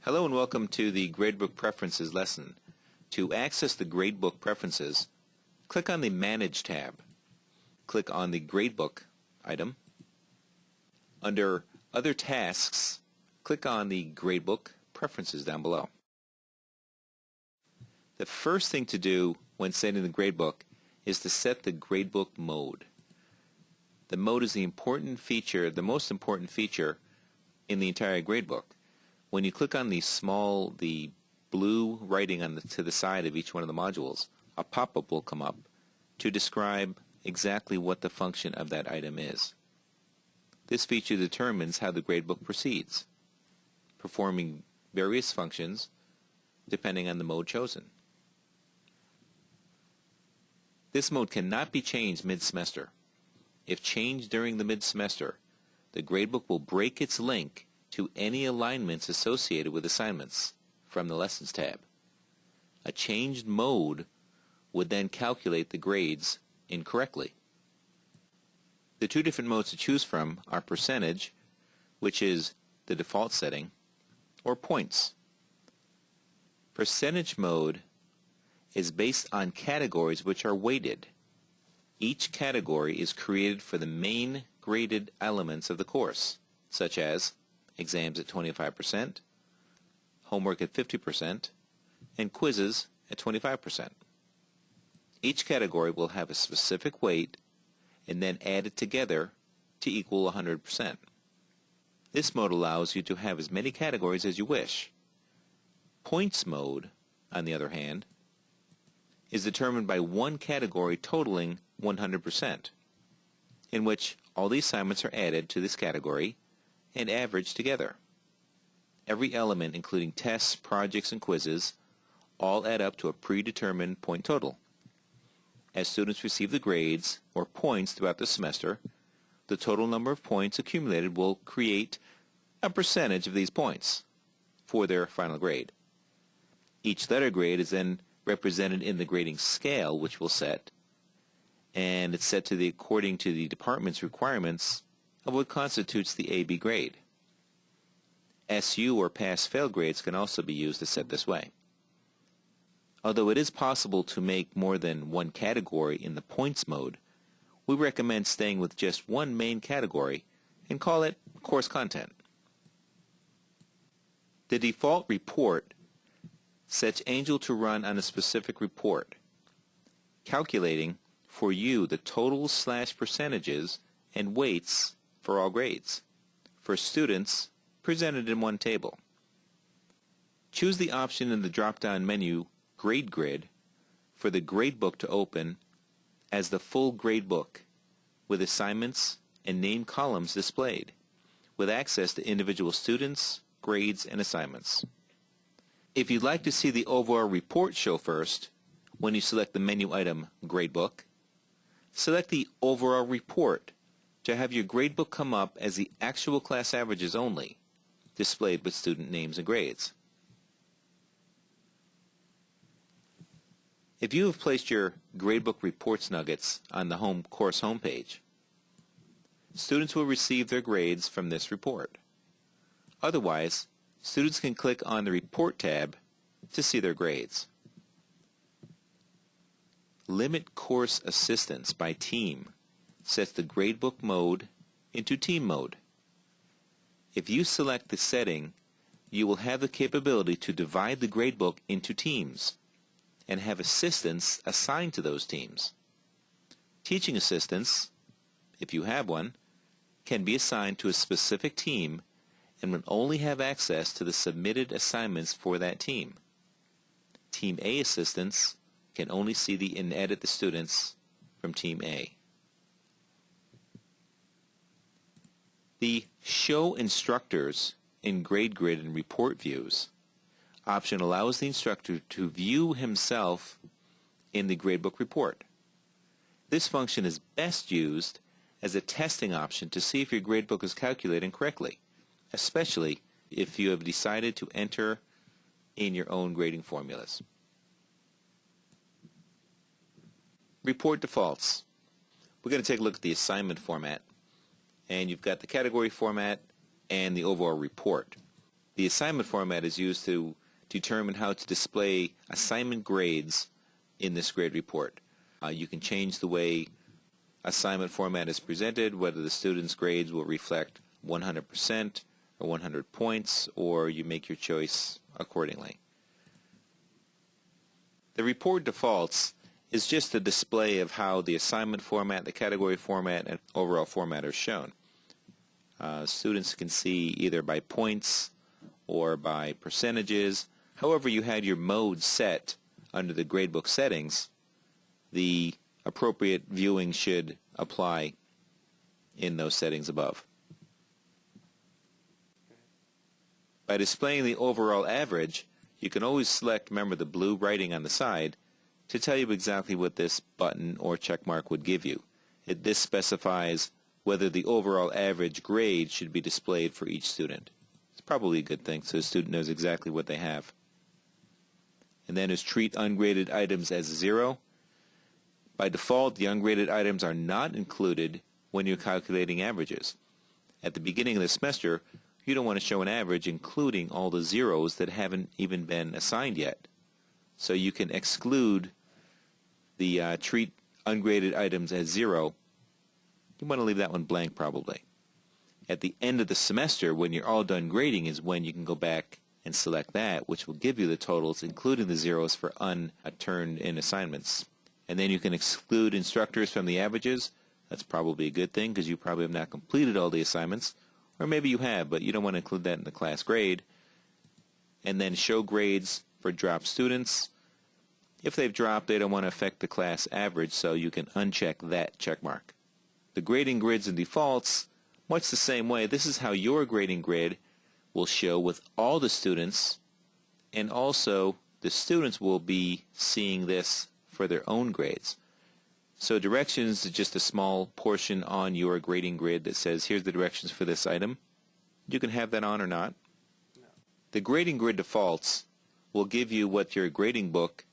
Hello and welcome to the Gradebook Preferences lesson. To access the Gradebook Preferences, click on the Manage tab. Click on the Gradebook item. Under Other Tasks, click on the Gradebook Preferences down below. The first thing to do when setting the gradebook is to set the Gradebook Mode. The mode is the most important feature in the entire gradebook. When you click on the blue writing to the side of each one of the modules, a pop-up will come up to describe exactly what the function of that item is. This feature determines how the gradebook proceeds, performing various functions depending on the mode chosen. This mode cannot be changed mid-semester. If changed during the mid-semester, the gradebook will break its link to any alignments associated with assignments from the Lessons tab. A changed mode would then calculate the grades incorrectly. The two different modes to choose from are percentage, which is the default setting, or points. Percentage mode is based on categories which are weighted. Each category is created for the main graded elements of the course, such as exams at 25%, homework at 50%, and quizzes at 25%. Each category will have a specific weight and then added together to equal 100%. This mode allows you to have as many categories as you wish. Points mode, on the other hand, is determined by one category totaling 100%, in which all the assignments are added to this category and averaged together. Every element, including tests, projects, and quizzes, all add up to a predetermined point total. As students receive the grades, or points, throughout the semester, the total number of points accumulated will create a percentage of these points for their final grade. Each letter grade is then represented in the grading scale, which we'll set, and it's set according to the department's requirements of what constitutes the AB grade. SU or pass-fail grades can also be used to set this way. Although it is possible to make more than one category in the points mode, we recommend staying with just one main category and call it course content. The default report sets Angel to run on a specific report, calculating for you the totals/percentages and weights for all grades, for students presented in one table. Choose the option in the drop-down menu Grade Grid for the gradebook to open as the full gradebook with assignments and named columns displayed, with access to individual students, grades, and assignments. If you'd like to see the overall report show first, when you select the menu item Gradebook, select the Overall Report to have your gradebook come up as the actual class averages only, displayed with student names and grades. If you have placed your gradebook reports nuggets on the course homepage, students will receive their grades from this report. Otherwise, students can click on the Report tab to see their grades. Limit Course Assistance by Team sets the Gradebook mode into Team mode. If you select the setting, you will have the capability to divide the gradebook into teams and have assistants assigned to those teams. Teaching assistants, if you have one, can be assigned to a specific team and will only have access to the submitted assignments for that team. Team A assistants can only see and edit the students from Team A. The Show Instructors in Grade Grid and Report Views option allows the instructor to view himself in the gradebook report. This function is best used as a testing option to see if your gradebook is calculating correctly, especially if you have decided to enter in your own grading formulas. Report defaults. We're going to take a look at the assignment format, and you've got the category format and the overall report. The assignment format is used to determine how to display assignment grades in this grade report. You can change the way assignment format is presented, whether the student's grades will reflect 100% or 100 points, or you make your choice accordingly. The report defaults is just a display of how the assignment format, the category format, and overall format are shown. Students can see either by points or by percentages. However you had your mode set under the gradebook settings, the appropriate viewing should apply in those settings above. By displaying the overall average, you can always select, remember, the blue writing on the side to tell you exactly what this button or check mark would give you. This specifies whether the overall average grade should be displayed for each student. It's probably a good thing, so the student knows exactly what they have. And then is treat ungraded items as 0. By default, the ungraded items are not included when you're calculating averages. At the beginning of the semester, you don't want to show an average including all the zeros that haven't even been assigned yet. So you can exclude the treat ungraded items as 0. You want to leave that one blank probably. At the end of the semester, when you're all done grading, is when you can go back and select that, which will give you the totals, including the zeros for unturned in assignments. And then you can exclude instructors from the averages. That's probably a good thing because you probably have not completed all the assignments. Or maybe you have, but you don't want to include that in the class grade. And then show grades for dropped students. If they've dropped, they don't want to affect the class average, so you can uncheck that check mark. The grading grids and defaults, much the same way. This is how your grading grid will show with all the students, and also the students will be seeing this for their own grades. So directions is just a small portion on your grading grid that says here's the directions for this item. You can have that on or not. The grading grid defaults will give you what your grading book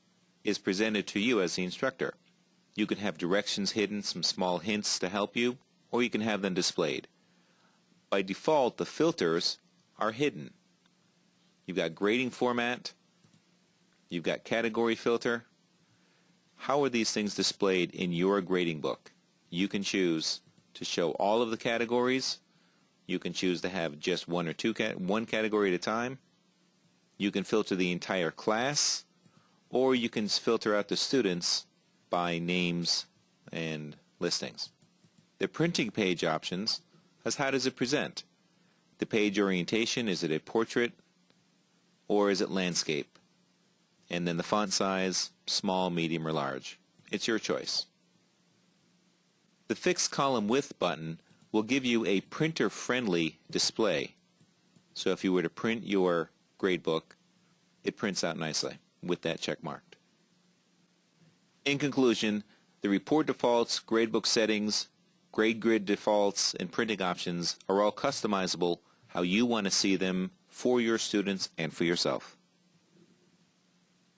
is presented to you as the instructor. You can have directions hidden, some small hints to help you, or you can have them displayed. By default, the filters are hidden. You've got grading format, you've got category filter. How are these things displayed in your grading book? You can choose to show all of the categories. You can choose to have just one category at a time. You can filter the entire class, or you can filter out the students by names and listings. The printing page options is how does it present? The page orientation, is it a portrait or is it landscape? And then the font size, small, medium, or large. It's your choice. The fixed column width button will give you a printer-friendly display. So if you were to print your gradebook, it prints out nicely with that check marked. In conclusion, the report defaults, gradebook settings, grade grid defaults, and printing options are all customizable how you want to see them for your students and for yourself.